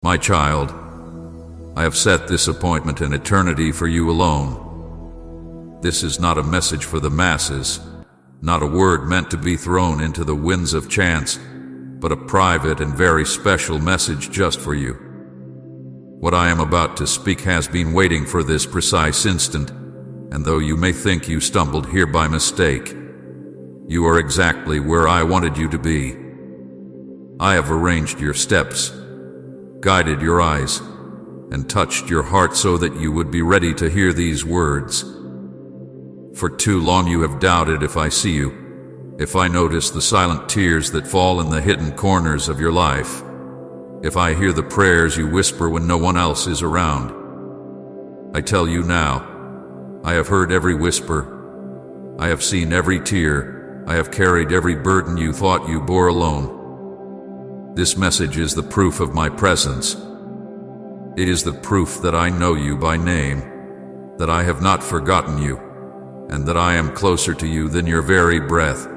My child, I have set this appointment in eternity for you alone. This is not a message for the masses, not a word meant to be thrown into the winds of chance, but a private and very special message just for you. What I am about to speak has been waiting for this precise instant, and though you may think you stumbled here by mistake, you are exactly where I wanted you to be. I have arranged your steps, guided your eyes, and touched your heart so that you would be ready to hear these words. For too long you have doubted if I see you, if I notice the silent tears that fall in the hidden corners of your life, if I hear the prayers you whisper when no one else is around. I tell you now, I have heard every whisper, I have seen every tear, I have carried every burden you thought you bore alone. This message is the proof of my presence. It is the proof that I know you by name, that I have not forgotten you, and that I am closer to you than your very breath.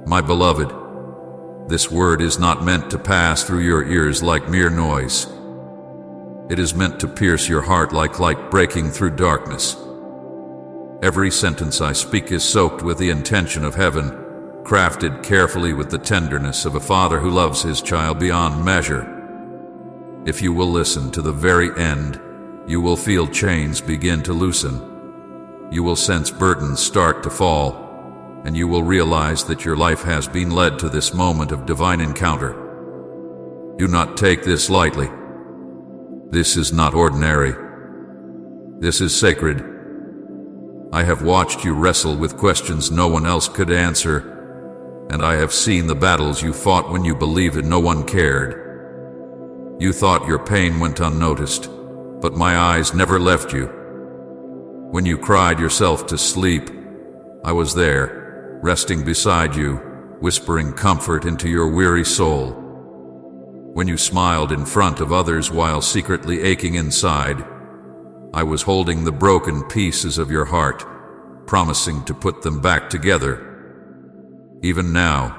My beloved, this word is not meant to pass through your ears like mere noise. It is meant to pierce your heart like light breaking through darkness. Every sentence I speak is soaked with the intention of heaven, crafted carefully with the tenderness of a father who loves his child beyond measure. If you will listen to the very end, you will feel chains begin to loosen. You will sense burdens start to fall, and you will realize that your life has been led to this moment of divine encounter. Do not take this lightly. This is not ordinary. This is sacred. I have watched you wrestle with questions no one else could answer, and I have seen the battles you fought when you believed that no one cared. You thought your pain went unnoticed, but my eyes never left you. When you cried yourself to sleep, I was there, resting beside you, whispering comfort into your weary soul. When you smiled in front of others while secretly aching inside, I was holding the broken pieces of your heart, promising to put them back together. Even now,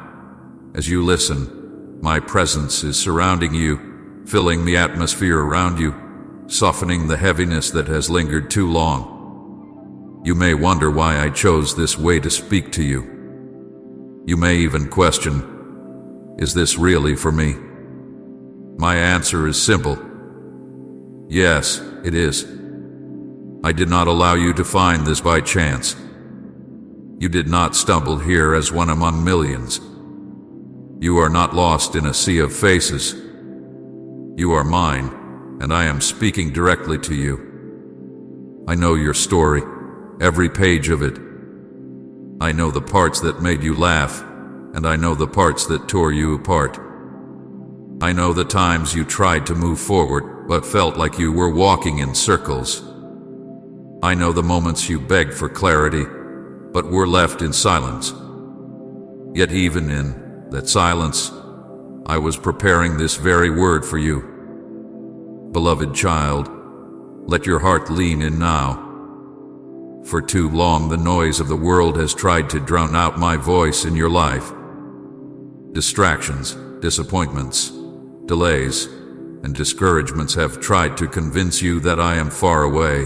as you listen, my presence is surrounding you, filling the atmosphere around you, softening the heaviness that has lingered too long. You may wonder why I chose this way to speak to you. You may even question, is this really for me? My answer is simple. Yes, it is. I did not allow you to find this by chance. You did not stumble here as one among millions. You are not lost in a sea of faces. You are mine, and I am speaking directly to you. I know your story, every page of it. I know the parts that made you laugh, and I know the parts that tore you apart. I know the times you tried to move forward, but felt like you were walking in circles. I know the moments you begged for clarity, but were left in silence. Yet even in that silence, I was preparing this very word for you. Beloved child, let your heart lean in now. For too long the noise of the world has tried to drown out my voice in your life. Distractions, disappointments, delays, and discouragements have tried to convince you that I am far away.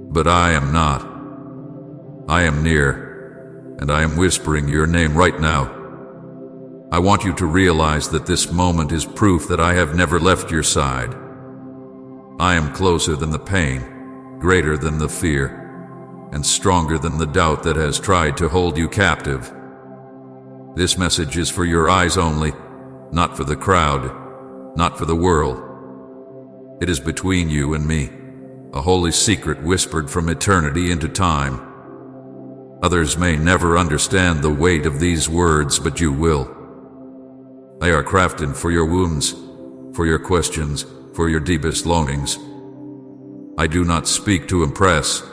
But I am not. I am near, and I am whispering your name right now. I want you to realize that this moment is proof that I have never left your side. I am closer than the pain, greater than the fear, and stronger than the doubt that has tried to hold you captive. This message is for your eyes only, not for the crowd, not for the world. It is between you and me, a holy secret whispered from eternity into time. Others may never understand the weight of these words, but you will. They are crafted for your wounds, for your questions, for your deepest longings. I do not speak to impress.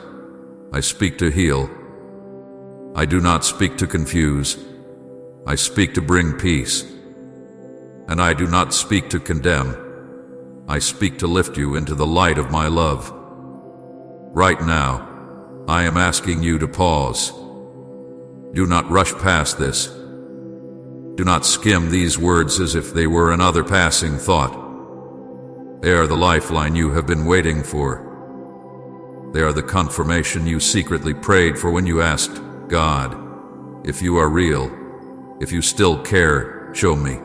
I speak to heal. I do not speak to confuse. I speak to bring peace. And I do not speak to condemn. I speak to lift you into the light of my love. Right now, I am asking you to pause. Do not rush past this. Do not skim these words as if they were another passing thought. They are the lifeline you have been waiting for. They are the confirmation you secretly prayed for when you asked, God, if you are real, if you still care, show me.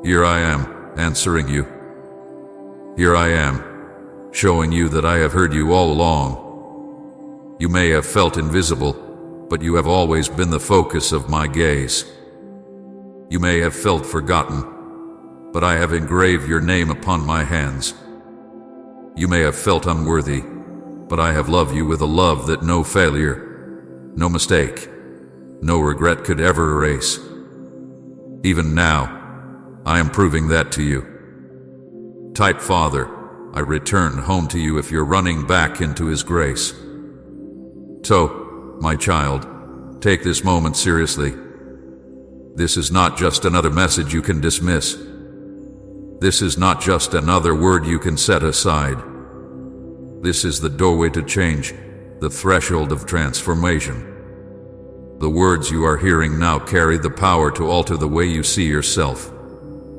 Here I am, answering you. Here I am, showing you that I have heard you all along. You may have felt invisible, but you have always been the focus of my gaze. You may have felt forgotten, but I have engraved your name upon my hands. You may have felt unworthy, but I have loved you with a love that no failure, no mistake, no regret could ever erase. Even now, I am proving that to you. Type Father, I return home to you if you're running back into His grace. So, my child, take this moment seriously. This is not just another message you can dismiss. This is not just another word you can set aside. This is the doorway to change, the threshold of transformation. The words you are hearing now carry the power to alter the way you see yourself,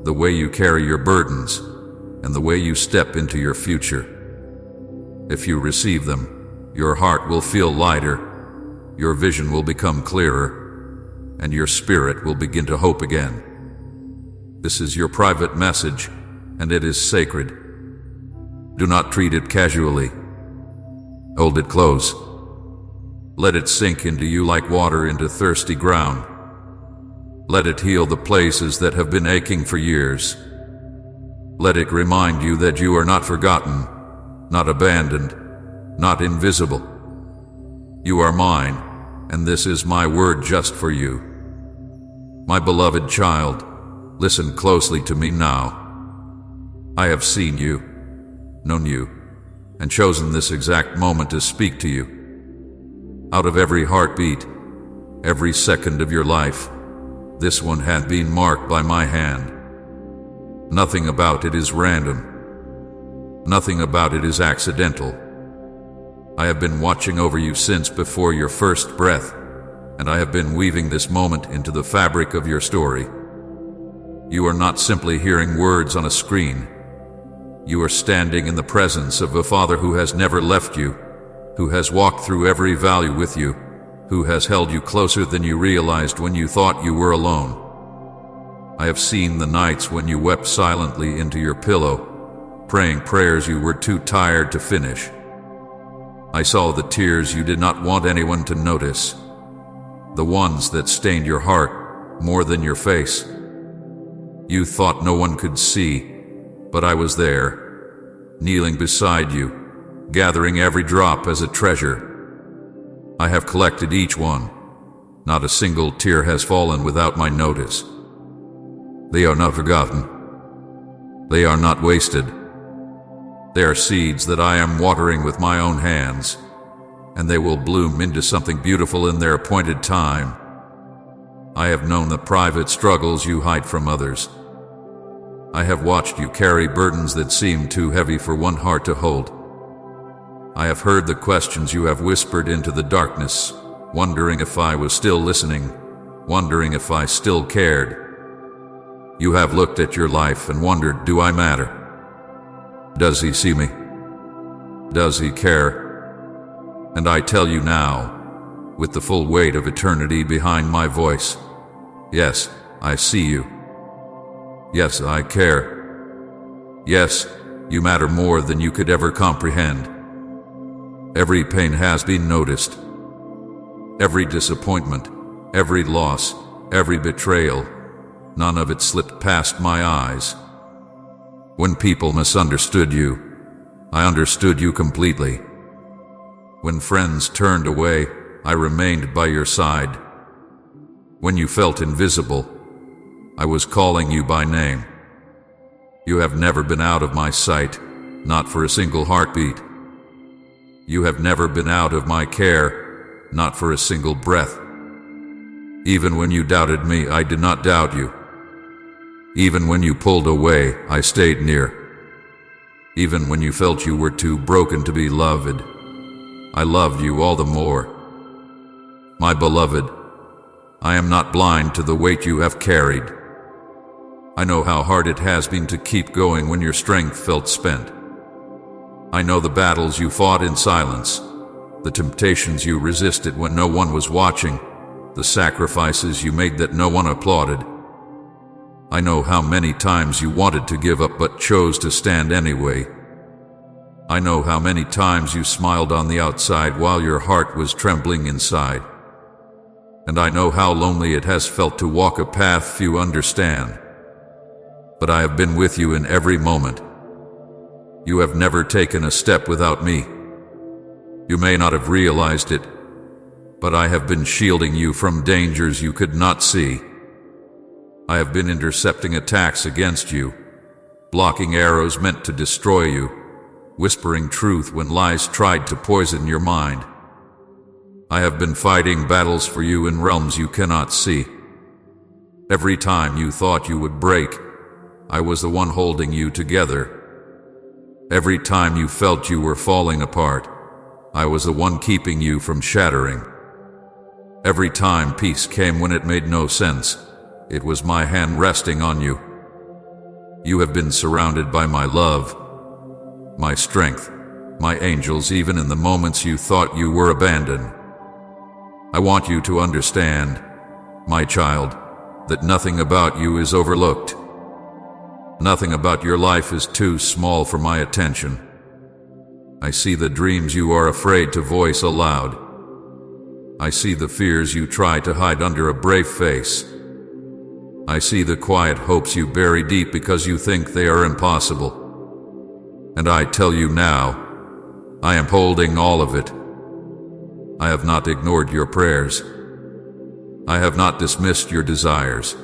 the way you carry your burdens, and the way you step into your future. If you receive them, your heart will feel lighter, your vision will become clearer, and your spirit will begin to hope again. This is your private message, and it is sacred. Do not treat it casually. Hold it close. Let it sink into you like water into thirsty ground. Let it heal the places that have been aching for years. Let it remind you that you are not forgotten, not abandoned, not invisible. You are mine, and this is my word just for you. My beloved child, listen closely to me now. I have seen you, known you, and chosen this exact moment to speak to you. Out of every heartbeat, every second of your life, this one had been marked by my hand. Nothing about it is random. Nothing about it is accidental. I have been watching over you since before your first breath, and I have been weaving this moment into the fabric of your story. You are not simply hearing words on a screen. You are standing in the presence of a Father who has never left you, who has walked through every valley with you, who has held you closer than you realized when you thought you were alone. I have seen the nights when you wept silently into your pillow, praying prayers you were too tired to finish. I saw the tears you did not want anyone to notice, the ones that stained your heart more than your face. You thought no one could see, but I was there, kneeling beside you, gathering every drop as a treasure. I have collected each one. Not a single tear has fallen without my notice. They are not forgotten. They are not wasted. They are seeds that I am watering with my own hands, and they will bloom into something beautiful in their appointed time. I have known the private struggles you hide from others. I have watched you carry burdens that seem too heavy for one heart to hold. I have heard the questions you have whispered into the darkness, wondering if I was still listening, wondering if I still cared. You have looked at your life and wondered, do I matter? Does He see me? Does He care? And I tell you now, with the full weight of eternity behind my voice, yes, I see you. Yes, I care. Yes, you matter more than you could ever comprehend. Every pain has been noticed. Every disappointment, every loss, every betrayal, none of it slipped past my eyes. When people misunderstood you, I understood you completely. When friends turned away, I remained by your side. When you felt invisible, I was calling you by name. You have never been out of my sight, not for a single heartbeat. You have never been out of my care, not for a single breath. Even when you doubted me, I did not doubt you. Even when you pulled away, I stayed near. Even when you felt you were too broken to be loved, I loved you all the more. My beloved, I am not blind to the weight you have carried. I know how hard it has been to keep going when your strength felt spent. I know the battles you fought in silence, the temptations you resisted when no one was watching, the sacrifices you made that no one applauded. I know how many times you wanted to give up but chose to stand anyway. I know how many times you smiled on the outside while your heart was trembling inside. And I know how lonely it has felt to walk a path few understand. But I have been with you in every moment. You have never taken a step without me. You may not have realized it, but I have been shielding you from dangers you could not see. I have been intercepting attacks against you, blocking arrows meant to destroy you, whispering truth when lies tried to poison your mind. I have been fighting battles for you in realms you cannot see. Every time you thought you would break, I was the one holding you together. Every time you felt you were falling apart, I was the one keeping you from shattering. Every time peace came when it made no sense, it was my hand resting on you. You have been surrounded by my love, my strength, my angels, even in the moments you thought you were abandoned. I want you to understand, my child, that nothing about you is overlooked. Nothing about your life is too small for my attention. I see the dreams you are afraid to voice aloud. I see the fears you try to hide under a brave face. I see the quiet hopes you bury deep because you think they are impossible. And I tell you now, I am holding all of it. I have not ignored your prayers. I have not dismissed your desires.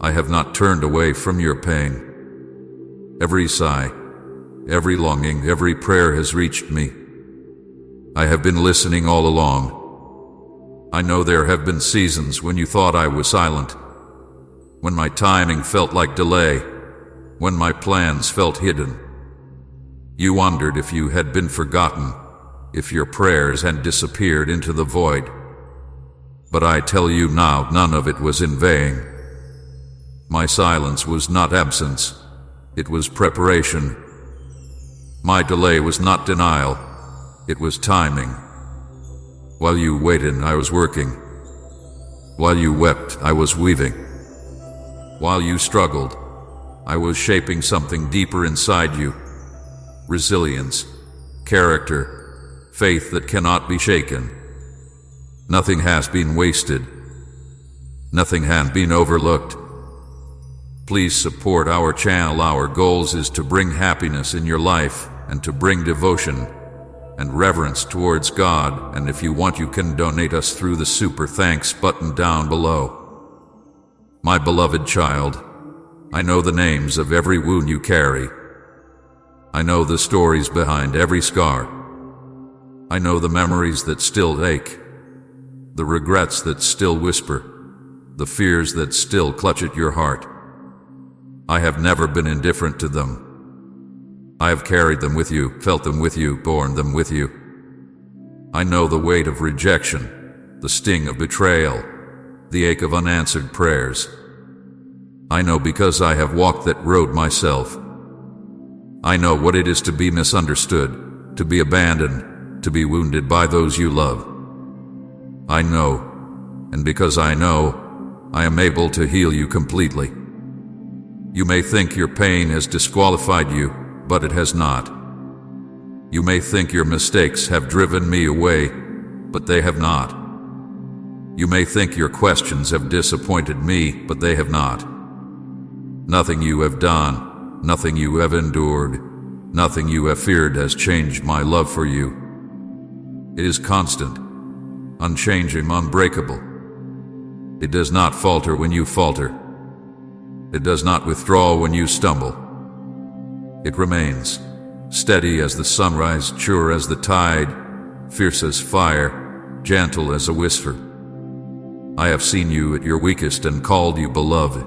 I have not turned away from your pain. Every sigh, every longing, every prayer has reached me. I have been listening all along. I know there have been seasons when you thought I was silent, when my timing felt like delay, when my plans felt hidden. You wondered if you had been forgotten, if your prayers had disappeared into the void. But I tell you now, none of it was in vain. My silence was not absence, it was preparation. My delay was not denial, it was timing. While you waited, I was working. While you wept, I was weaving. While you struggled, I was shaping something deeper inside you. Resilience, character, faith that cannot be shaken. Nothing has been wasted. Nothing has been overlooked. Please support our channel. Our goals is to bring happiness in your life and to bring devotion and reverence towards God. And if you want, you can donate us through the super thanks button down below. My beloved child, I know the names of every wound you carry. I know the stories behind every scar. I know the memories that still ache, the regrets that still whisper, the fears that still clutch at your heart. I have never been indifferent to them. I have carried them with you, felt them with you, borne them with you. I know the weight of rejection, the sting of betrayal, the ache of unanswered prayers. I know because I have walked that road myself. I know what it is to be misunderstood, to be abandoned, to be wounded by those you love. I know, and because I know, I am able to heal you completely. You may think your pain has disqualified you, but it has not. You may think your mistakes have driven me away, but they have not. You may think your questions have disappointed me, but they have not. Nothing you have done, nothing you have endured, nothing you have feared has changed my love for you. It is constant, unchanging, unbreakable. It does not falter when you falter. It does not withdraw when you stumble. It remains, steady as the sunrise, sure as the tide, fierce as fire, gentle as a whisper. I have seen you at your weakest and called you beloved.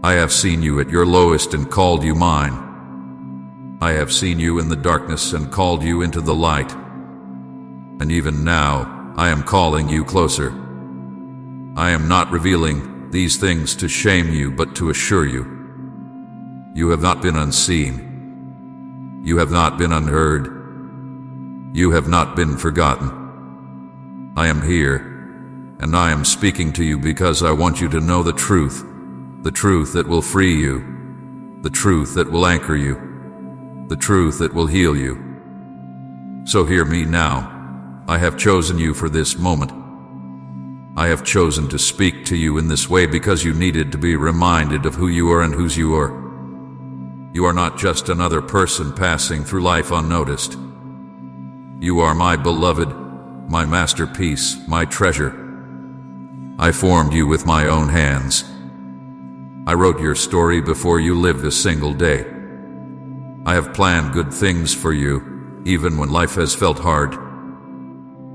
I have seen you at your lowest and called you mine. I have seen you in the darkness and called you into the light. And even now, I am calling you closer. I am not revealing, these things to shame you, but to assure you. You have not been unseen. You have not been unheard. You have not been forgotten. I am here, and I am speaking to you because I want you to know the truth that will free you, the truth that will anchor you, the truth that will heal you. So hear me now. I have chosen you for this moment. I have chosen to speak to you in this way because you needed to be reminded of who you are and whose you are. You are not just another person passing through life unnoticed. You are my beloved, my masterpiece, my treasure. I formed you with my own hands. I wrote your story before you lived a single day. I have planned good things for you, even when life has felt hard.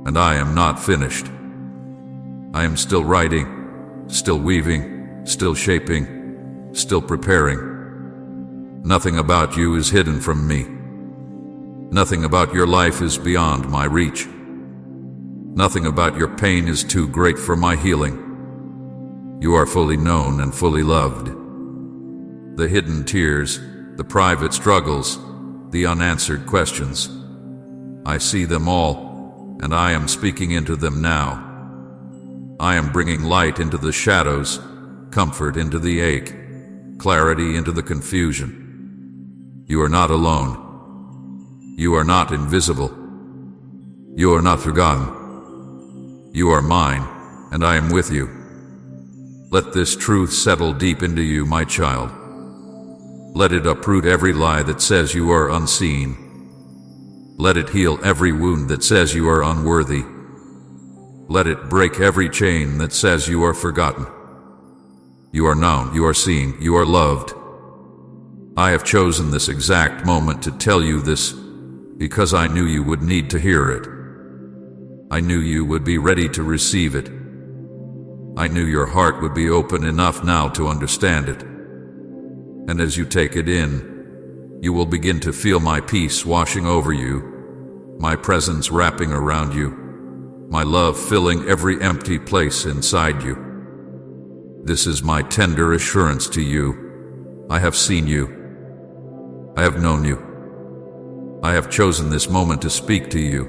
And I am not finished. I am still writing, still weaving, still shaping, still preparing. Nothing about you is hidden from me. Nothing about your life is beyond my reach. Nothing about your pain is too great for my healing. You are fully known and fully loved. The hidden tears, the private struggles, the unanswered questions, I see them all, and I am speaking into them now. I am bringing light into the shadows, comfort into the ache, clarity into the confusion. You are not alone. You are not invisible. You are not forgotten. You are mine, and I am with you. Let this truth settle deep into you, my child. Let it uproot every lie that says you are unseen. Let it heal every wound that says you are unworthy. Let it break every chain that says you are forgotten. You are known, you are seen, you are loved. I have chosen this exact moment to tell you this because I knew you would need to hear it. I knew you would be ready to receive it. I knew your heart would be open enough now to understand it. And as you take it in, you will begin to feel my peace washing over you, my presence wrapping around you, my love filling every empty place inside you. This is my tender assurance to you. I have seen you. I have known you. I have chosen this moment to speak to you.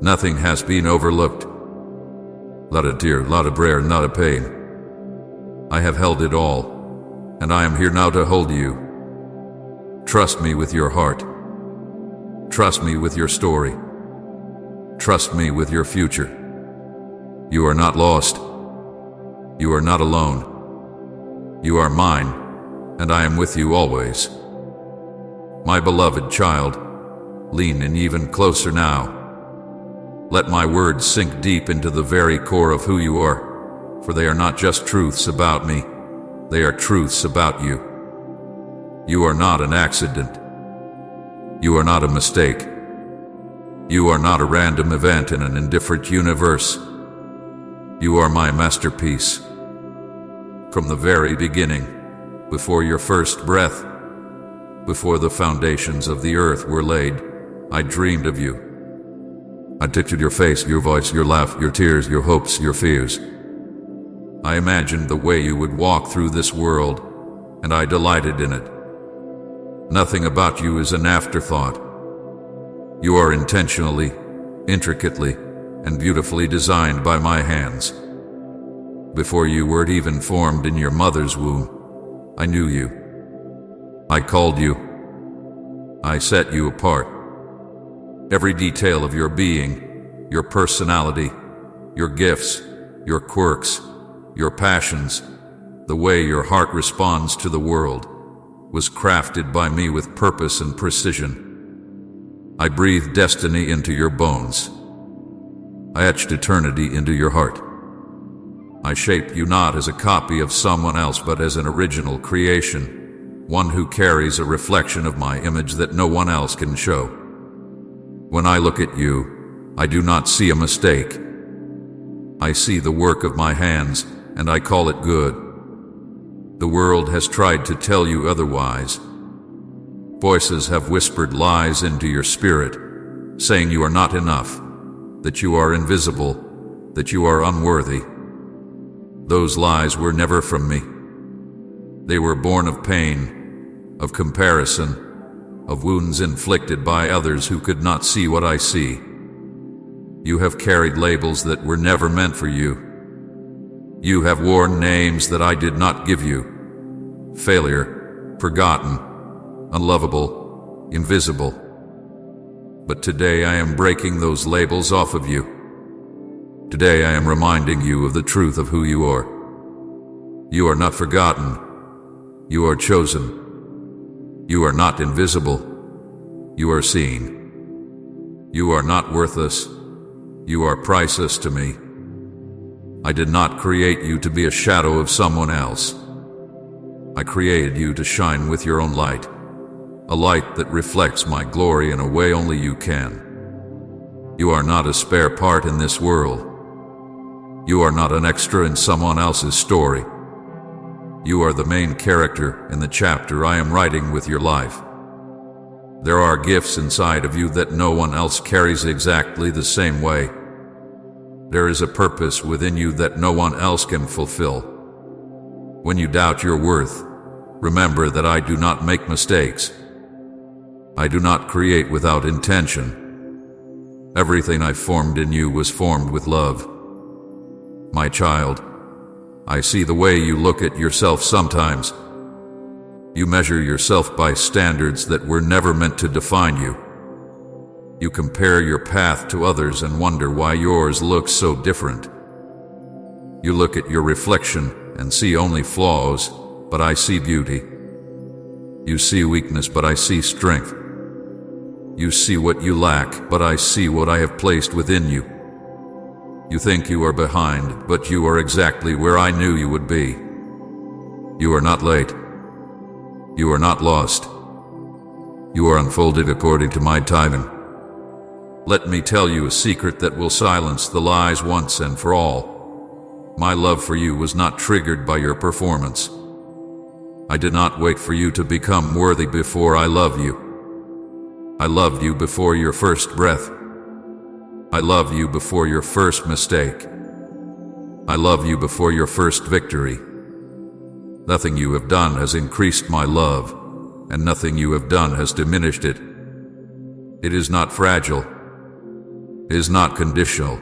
Nothing has been overlooked. Not a tear, not a prayer, not a pain. I have held it all, and I am here now to hold you. Trust me with your heart. Trust me with your story. Trust me with your future. You are not lost. You are not alone. You are mine, and I am with you always. My beloved child, lean in even closer now. Let my words sink deep into the very core of who you are, for they are not just truths about me, they are truths about you. You are not an accident. You are not a mistake. You are not a random event in an indifferent universe. You are my masterpiece. From the very beginning, before your first breath, before the foundations of the earth were laid, I dreamed of you. I pictured your face, your voice, your laugh, your tears, your hopes, your fears. I imagined the way you would walk through this world, and I delighted in it. Nothing about you is an afterthought. You are intentionally, intricately, and beautifully designed by my hands. Before you were even formed in your mother's womb, I knew you. I called you. I set you apart. Every detail of your being, your personality, your gifts, your quirks, your passions, the way your heart responds to the world, was crafted by me with purpose and precision. I breathed destiny into your bones. I etched eternity into your heart. I shaped you not as a copy of someone else, but as an original creation, one who carries a reflection of my image that no one else can show. When I look at you, I do not see a mistake. I see the work of my hands, and I call it good. The world has tried to tell you otherwise. Voices have whispered lies into your spirit, saying you are not enough, that you are invisible, that you are unworthy. Those lies were never from me. They were born of pain, of comparison, of wounds inflicted by others who could not see what I see. You have carried labels that were never meant for you. You have worn names that I did not give you. Failure, forgotten, unlovable, invisible. But today I am breaking those labels off of you. Today I am reminding you of the truth of who you are. You are not forgotten. You are chosen. You are not invisible. You are seen. You are not worthless. You are priceless to me. I did not create you to be a shadow of someone else. I created you to shine with your own light, a light that reflects my glory in a way only you can. You are not a spare part in this world. You are not an extra in someone else's story. You are the main character in the chapter I am writing with your life. There are gifts inside of you that no one else carries exactly the same way. There is a purpose within you that no one else can fulfill. When you doubt your worth, remember that I do not make mistakes. I do not create without intention. Everything I formed in you was formed with love. My child, I see the way you look at yourself sometimes. You measure yourself by standards that were never meant to define you. You compare your path to others and wonder why yours looks so different. You look at your reflection and see only flaws, but I see beauty. You see weakness, but I see strength. You see what you lack, but I see what I have placed within you. You think you are behind, but you are exactly where I knew you would be. You are not late. You are not lost. You are unfolded according to my timing. Let me tell you a secret that will silence the lies once and for all. My love for you was not triggered by your performance. I did not wait for you to become worthy before I love you. I loved you before your first breath. I love you before your first mistake. I love you before your first victory. Nothing you have done has increased my love, and nothing you have done has diminished it. It is not fragile. It is not conditional.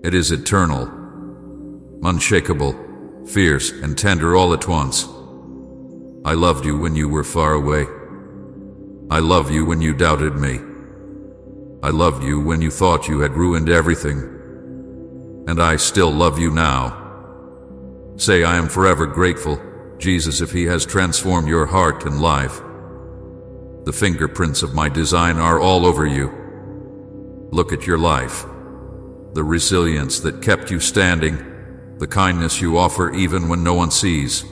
It is eternal, unshakable, fierce, and tender all at once. I loved you when you were far away. I love you when you doubted me. I loved you when you thought you had ruined everything. And I still love you now. Say, I am forever grateful, Jesus, if He has transformed your heart and life. The fingerprints of my design are all over you. Look at your life. The resilience that kept you standing, the kindness you offer even when no one sees,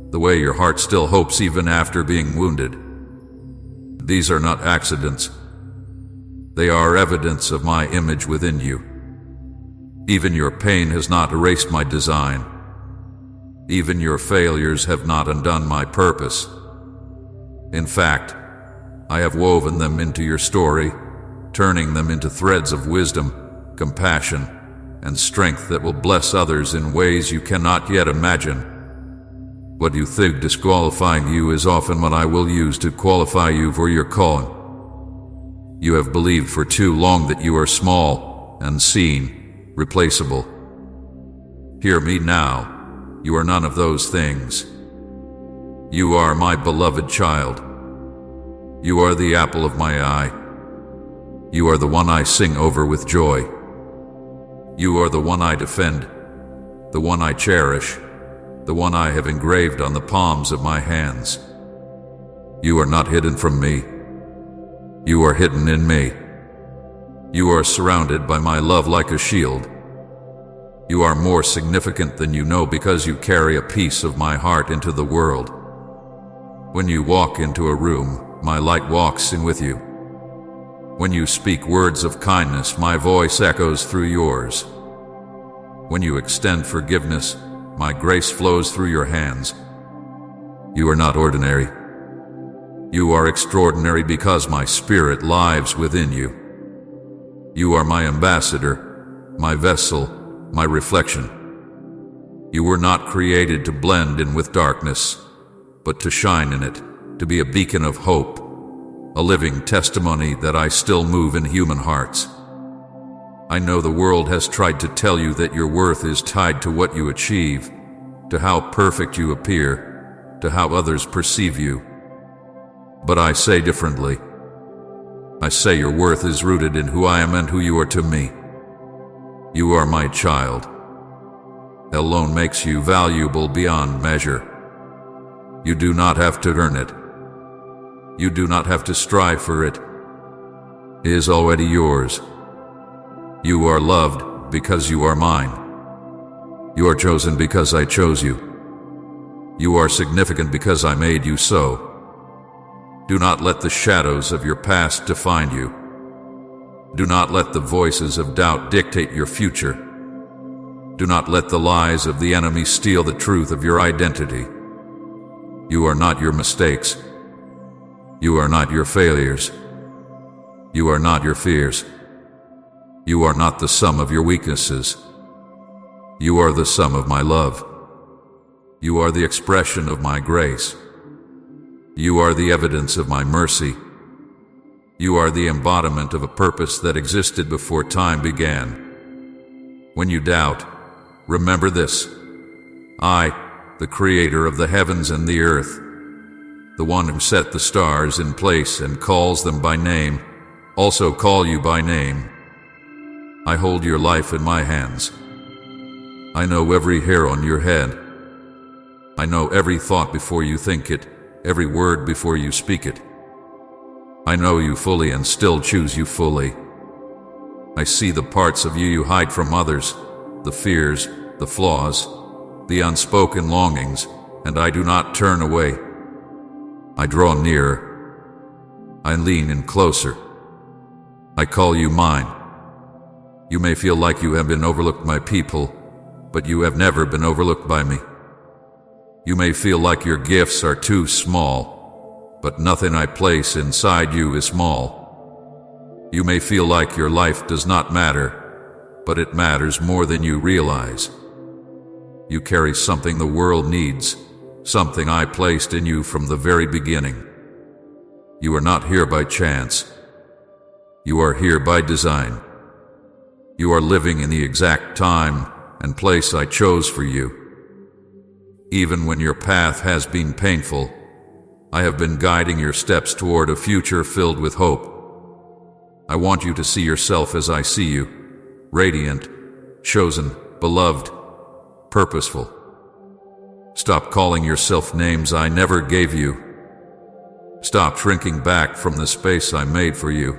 the way your heart still hopes even after being wounded. These are not accidents. They are evidence of my image within you. Even your pain has not erased my design. Even your failures have not undone my purpose. In fact, I have woven them into your story, turning them into threads of wisdom, compassion, and strength that will bless others in ways you cannot yet imagine. What you think disqualifying you is often what I will use to qualify you for your calling. You have believed for too long that you are small, unseen, replaceable. Hear me now. You are none of those things. You are my beloved child. You are the apple of my eye. You are the one I sing over with joy. You are the one I defend, the one I cherish, the one I have engraved on the palms of my hands. You are not hidden from me. You are hidden in me. You are surrounded by my love like a shield. You are more significant than you know because you carry a piece of my heart into the world. When you walk into a room, my light walks in with you. When you speak words of kindness, my voice echoes through yours. When you extend forgiveness, my grace flows through your hands. You are not ordinary. You are extraordinary because my spirit lives within you. You are my ambassador, my vessel, my reflection. You were not created to blend in with darkness, but to shine in it, to be a beacon of hope, a living testimony that I still move in human hearts. I know the world has tried to tell you that your worth is tied to what you achieve, to how perfect you appear, to how others perceive you. But I say differently. I say your worth is rooted in who I am and who you are to me. You are my child. That alone makes you valuable beyond measure. You do not have to earn it. You do not have to strive for it. It is already yours. You are loved because you are mine. You are chosen because I chose you. You are significant because I made you so. Do not let the shadows of your past define you. Do not let the voices of doubt dictate your future. Do not let the lies of the enemy steal the truth of your identity. You are not your mistakes. You are not your failures. You are not your fears. You are not the sum of your weaknesses. You are the sum of my love. You are the expression of my grace. You are the evidence of my mercy. You are the embodiment of a purpose that existed before time began. When you doubt, remember this. I, the creator of the heavens and the earth, the one who set the stars in place and calls them by name, also call you by name. I hold your life in my hands. I know every hair on your head. I know every thought before you think it, every word before you speak it. I know you fully and still choose you fully. I see the parts of you you hide from others, the fears, the flaws, the unspoken longings, and I do not turn away. I draw nearer. I lean in closer. I call you mine. You may feel like you have been overlooked by people, but you have never been overlooked by me. You may feel like your gifts are too small, but nothing I place inside you is small. You may feel like your life does not matter, but it matters more than you realize. You carry something the world needs, something I placed in you from the very beginning. You are not here by chance. You are here by design. You are living in the exact time and place I chose for you. Even when your path has been painful, I have been guiding your steps toward a future filled with hope. I want you to see yourself as I see you, radiant, chosen, beloved, purposeful. Stop calling yourself names I never gave you. Stop shrinking back from the space I made for you.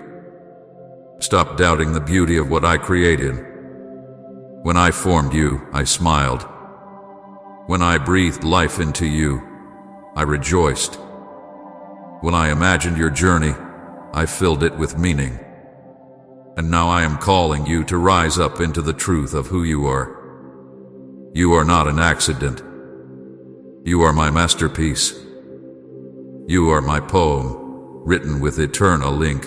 Stop doubting the beauty of what I created. When I formed you, I smiled. When I breathed life into you, I rejoiced. When I imagined your journey, I filled it with meaning. And now I am calling you to rise up into the truth of who you are. You are not an accident. You are my masterpiece. You are my poem, written with eternal ink.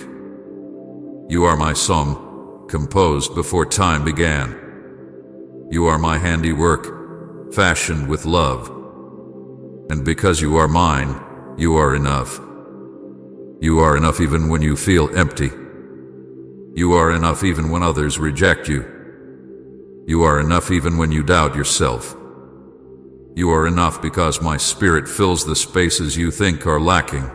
You are my song, composed before time began. You are my handiwork, fashioned with love. And because you are mine, you are enough. You are enough even when you feel empty. You are enough even when others reject you. You are enough even when you doubt yourself. You are enough because my spirit fills the spaces you think are lacking.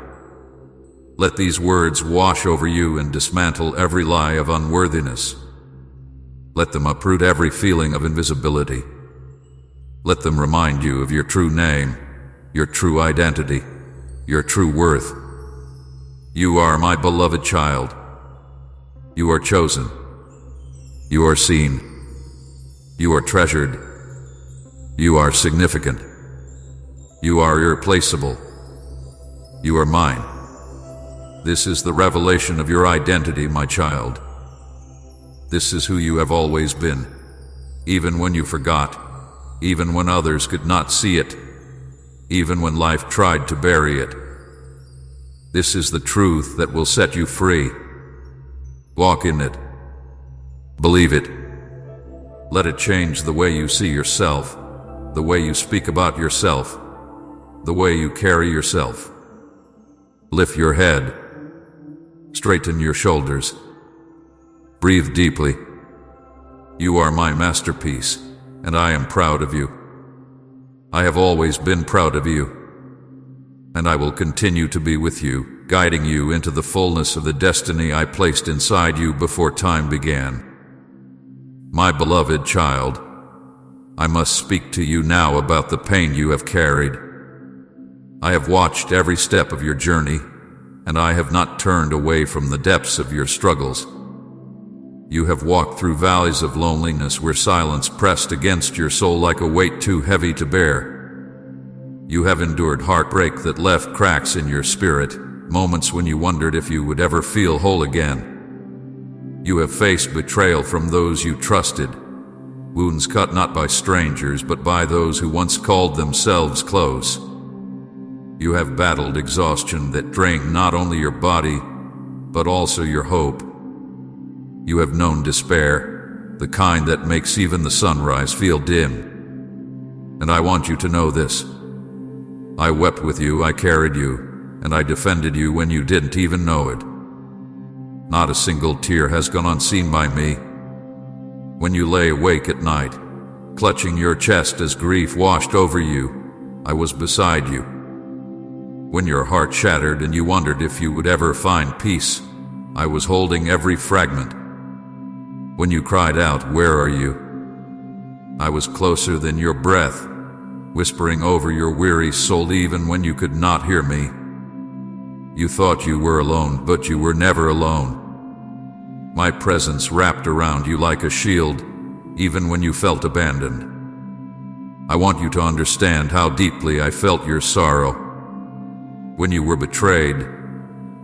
Let these words wash over you and dismantle every lie of unworthiness. Let them uproot every feeling of invisibility. Let them remind you of your true name, your true identity, your true worth. You are my beloved child. You are chosen. You are seen. You are treasured. You are significant. You are irreplaceable. You are mine. This is the revelation of your identity, my child. This is who you have always been, even when you forgot, even when others could not see it, even when life tried to bury it. This is the truth that will set you free. Walk in it. Believe it. Let it change the way you see yourself, the way you speak about yourself, the way you carry yourself. Lift your head, straighten your shoulders, breathe deeply. You are my masterpiece, and I am proud of you. I have always been proud of you, and I will continue to be with you, guiding you into the fullness of the destiny I placed inside you before time began. My beloved child, I must speak to you now about the pain you have carried. I have watched every step of your journey, and I have not turned away from the depths of your struggles. You have walked through valleys of loneliness where silence pressed against your soul like a weight too heavy to bear. You have endured heartbreak that left cracks in your spirit, moments when you wondered if you would ever feel whole again. You have faced betrayal from those you trusted, wounds cut not by strangers but by those who once called themselves close. You have battled exhaustion that drained not only your body, but also your hope. You have known despair, the kind that makes even the sunrise feel dim. And I want you to know this. I wept with you, I carried you, and I defended you when you didn't even know it. Not a single tear has gone unseen by me. When you lay awake at night, clutching your chest as grief washed over you, I was beside you. When your heart shattered and you wondered if you would ever find peace, I was holding every fragment. When you cried out, "Where are you?" I was closer than your breath, whispering over your weary soul even when you could not hear me. You thought you were alone, but you were never alone. My presence wrapped around you like a shield, even when you felt abandoned. I want you to understand how deeply I felt your sorrow. When you were betrayed,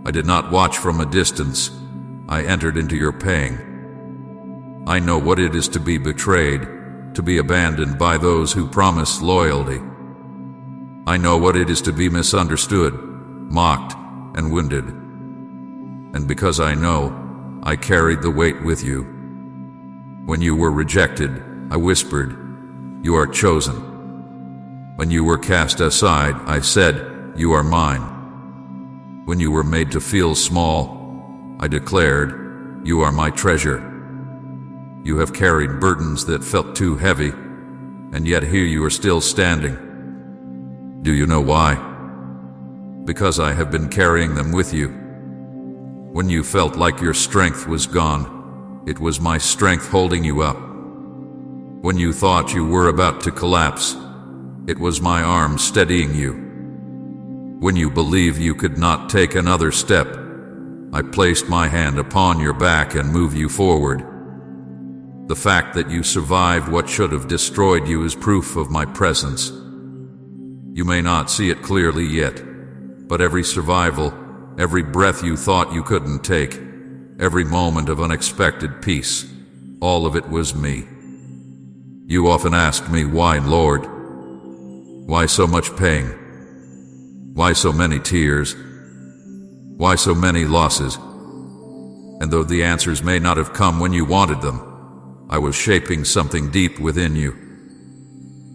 I did not watch from a distance. I entered into your pain. I know what it is to be betrayed, to be abandoned by those who promised loyalty. I know what it is to be misunderstood, mocked, and wounded. And because I know, I carried the weight with you. When you were rejected, I whispered, "You are chosen." When you were cast aside, I said, "You are mine." When you were made to feel small, I declared, "You are my treasure." You have carried burdens that felt too heavy, and yet here you are still standing. Do you know why? Because I have been carrying them with you. When you felt like your strength was gone, it was my strength holding you up. When you thought you were about to collapse, it was my arms steadying you. When you believed you could not take another step, I placed my hand upon your back and moved you forward. The fact that you survived what should have destroyed you is proof of my presence. You may not see it clearly yet, but every survival, every breath you thought you couldn't take, every moment of unexpected peace, all of it was me. You often ask me, "Why, Lord? Why so much pain? Why so many tears? Why so many losses?" And though the answers may not have come when you wanted them, I was shaping something deep within you.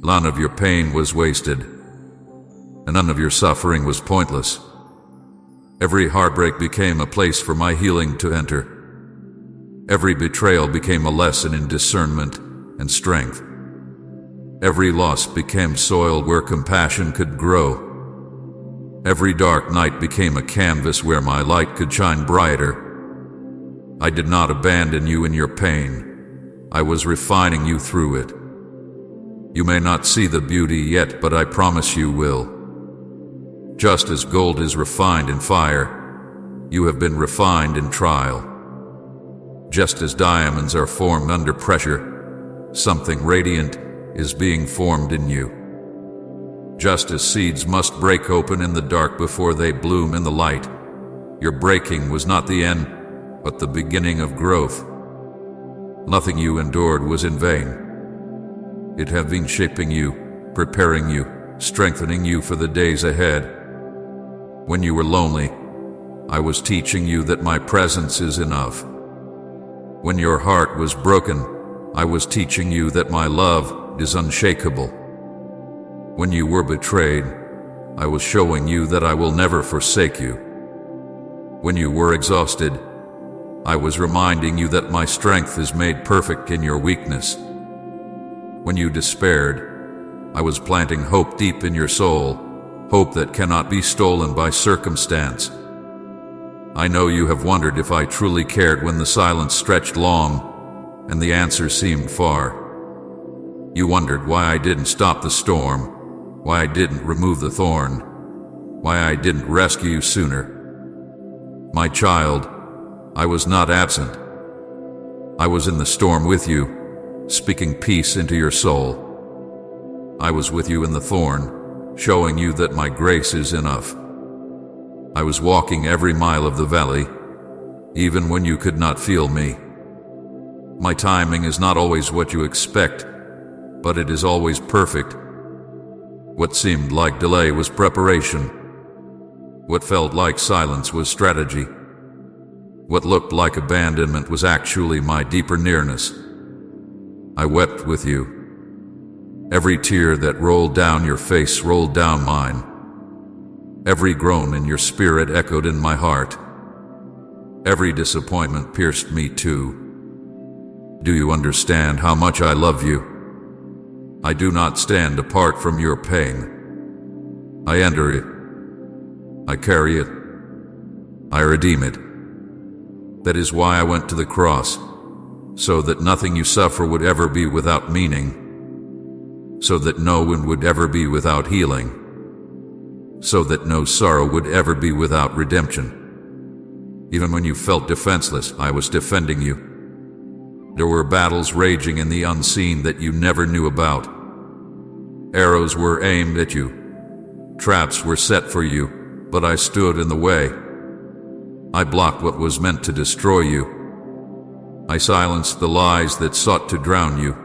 None of your pain was wasted, and none of your suffering was pointless. Every heartbreak became a place for my healing to enter. Every betrayal became a lesson in discernment and strength. Every loss became soil where compassion could grow. Every dark night became a canvas where my light could shine brighter. I did not abandon you in your pain. I was refining you through it. You may not see the beauty yet, but I promise you will. Just as gold is refined in fire, you have been refined in trial. Just as diamonds are formed under pressure, something radiant is being formed in you. Just as seeds must break open in the dark before they bloom in the light, your breaking was not the end, but the beginning of growth. Nothing you endured was in vain. It had been shaping you, preparing you, strengthening you for the days ahead. When you were lonely, I was teaching you that my presence is enough. When your heart was broken, I was teaching you that my love is unshakable. When you were betrayed, I was showing you that I will never forsake you. When you were exhausted, I was reminding you that my strength is made perfect in your weakness. When you despaired, I was planting hope deep in your soul, hope that cannot be stolen by circumstance. I know you have wondered if I truly cared when the silence stretched long and the answer seemed far. You wondered why I didn't stop the storm, why I didn't remove the thorn, why I didn't rescue you sooner. My child, I was not absent. I was in the storm with you, speaking peace into your soul. I was with you in the thorn, showing you that my grace is enough. I was walking every mile of the valley, even when you could not feel me. My timing is not always what you expect, but it is always perfect. What seemed like delay was preparation. What felt like silence was strategy. What looked like abandonment was actually my deeper nearness. I wept with you. Every tear that rolled down your face rolled down mine. Every groan in your spirit echoed in my heart. Every disappointment pierced me too. Do you understand how much I love you? I do not stand apart from your pain. I enter it. I carry it. I redeem it. That is why I went to the cross, so that nothing you suffer would ever be without meaning, so that no one would ever be without healing, so that no sorrow would ever be without redemption. Even when you felt defenseless, I was defending you. There were battles raging in the unseen that you never knew about. Arrows were aimed at you. Traps were set for you, but I stood in the way. I blocked what was meant to destroy you. I silenced the lies that sought to drown you.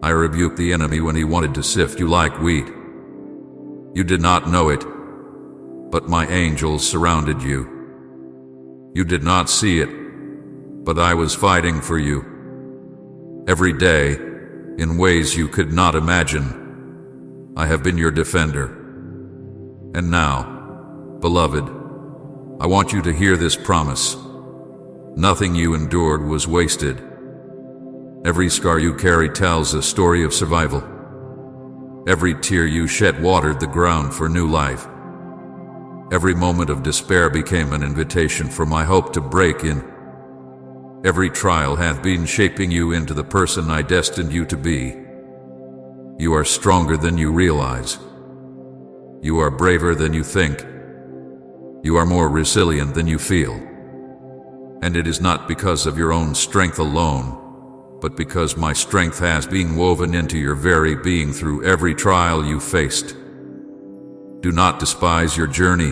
I rebuked the enemy when he wanted to sift you like wheat. You did not know it, but my angels surrounded you. You did not see it, but I was fighting for you. Every day, in ways you could not imagine, I have been your defender. And now, beloved, I want you to hear this promise. Nothing you endured was wasted. Every scar you carry tells a story of survival. Every tear you shed watered the ground for new life. Every moment of despair became an invitation for my hope to break in. Every trial hath been shaping you into the person I destined you to be. You are stronger than you realize. You are braver than you think. You are more resilient than you feel. And it is not because of your own strength alone, but because my strength has been woven into your very being through every trial you faced. Do not despise your journey,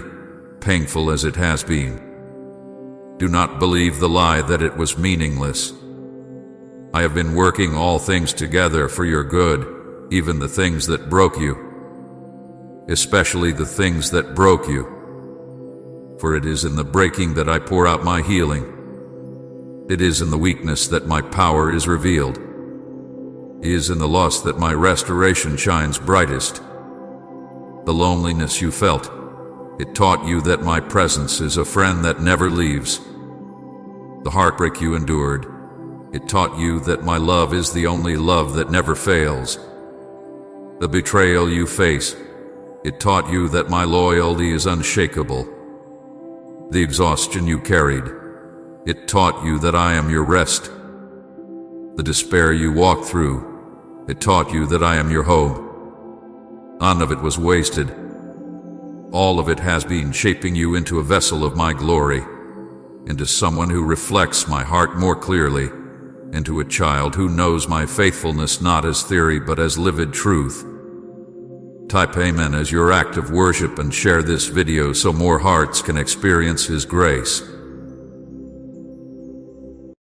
painful as it has been. Do not believe the lie that it was meaningless. I have been working all things together for your good, even the things that broke you, especially the things that broke you. For it is in the breaking that I pour out my healing. It is in the weakness that my power is revealed. It is in the loss that my restoration shines brightest. The loneliness you felt, it taught you that my presence is a friend that never leaves. The heartbreak you endured, it taught you that my love is the only love that never fails. The betrayal you face, it taught you that my loyalty is unshakable. The exhaustion you carried, it taught you that I am your rest. The despair you walked through, it taught you that I am your hope. None of it was wasted. All of it has been shaping you into a vessel of my glory, into someone who reflects my heart more clearly, into a child who knows my faithfulness not as theory but as lived truth. Type Amen as your act of worship and share this video so more hearts can experience His grace.